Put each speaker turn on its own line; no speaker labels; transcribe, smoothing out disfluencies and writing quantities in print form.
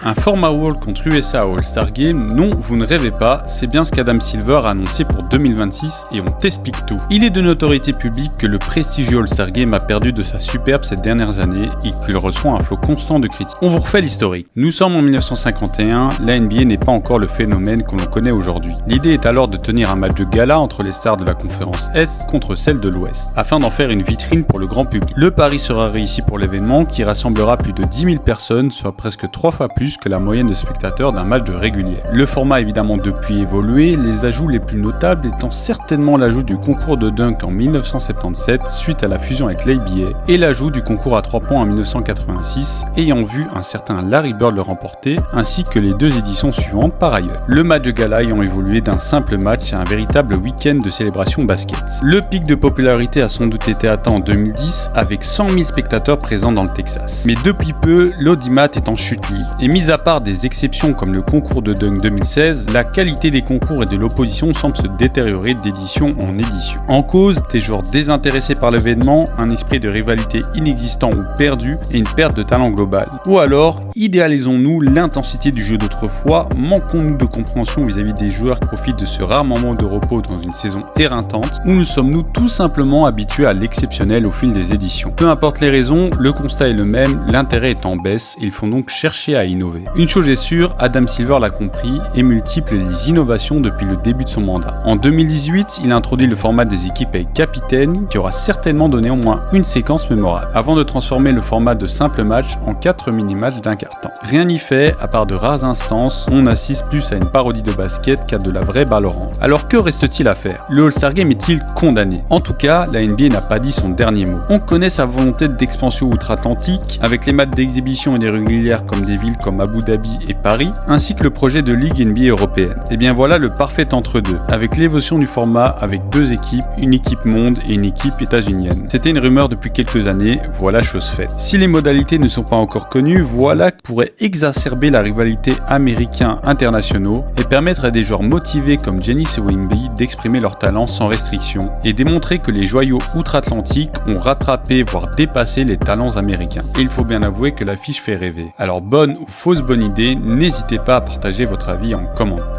Un format World contre USA au All-Star Game, non, vous ne rêvez pas, c'est bien ce qu'Adam Silver a annoncé pour 2026 et on t'explique tout. Il est de notoriété publique que le prestigieux All-Star Game a perdu de sa superbe ces dernières années et qu'il reçoit un flot constant de critiques. On vous refait l'historique. Nous sommes en 1951, la NBA n'est pas encore le phénomène que l'on connaît aujourd'hui. L'idée est alors de tenir un match de gala entre les stars de la conférence Est contre celle de l'Ouest, afin d'en faire une vitrine pour le grand public. Le pari sera réussi pour l'événement qui rassemblera plus de 10 000 personnes, soit presque 3 fois plus que la moyenne de spectateurs d'un match de régulier. Le format a évidemment depuis évolué, les ajouts les plus notables étant certainement l'ajout du concours de dunk en 1977 suite à la fusion avec l'NBA et l'ajout du concours à 3 points en 1986 ayant vu un certain Larry Bird le remporter ainsi que les 2 éditions suivantes par ailleurs. Le match de gala ayant évolué d'un simple match à un véritable week-end de célébration basket. Le pic de popularité a sans doute été atteint en 2010 avec 100 000 spectateurs présents dans le Texas. Mais depuis peu, l'audimat est en chute libre et mis à part des exceptions comme le concours de dunk 2016, la qualité des concours et de l'opposition semble se détériorer d'édition en édition. En cause, des joueurs désintéressés par l'événement, un esprit de rivalité inexistant ou perdu et une perte de talent global. Ou alors, idéalisons-nous l'intensité du jeu d'autrefois, manquons-nous de compréhension vis-à-vis des joueurs qui profitent de ce rare moment de repos dans une saison éreintante, ou nous sommes-nous tout simplement habitués à l'exceptionnel au fil des éditions. Peu importe les raisons, le constat est le même, l'intérêt est en baisse et il faut donc chercher à innover. Une chose est sûre, Adam Silver l'a compris et multiplie les innovations depuis le début de son mandat. En 2018, il a introduit le format des équipes avec capitaine qui aura certainement donné au moins une séquence mémorable, avant de transformer le format de simple match en 4 mini-matchs d'un quart-temps. Rien n'y fait, à part de rares instances, on assiste plus à une parodie de basket qu'à de la vraie balle orange. Alors que reste-t-il à faire? Le All-Star Game est-il condamné? En tout cas, la NBA n'a pas dit son dernier mot. On connaît sa volonté d'expansion outre-Atlantique, avec les matchs d'exhibition et des régulières comme des villes comme Abu Dhabi et Paris, ainsi que le projet de Ligue NBA européenne. Et bien voilà le parfait entre-deux, avec l'évolution du format avec 2 équipes, une équipe monde et une équipe états-unienne. C'était une rumeur depuis quelques années, voilà chose faite. Si les modalités ne sont pas encore connues, voilà qui pourrait exacerber la rivalité américain-internationaux et permettre à des joueurs motivés comme Giannis et Wemby d'exprimer leur talent sans restriction et démontrer que les joyaux outre-Atlantique ont rattrapé voire dépassé les talents américains. Et il faut bien avouer que l'affiche fait rêver. Alors bonne ou fausse bonne idée, n'hésitez pas à partager votre avis en commentaire.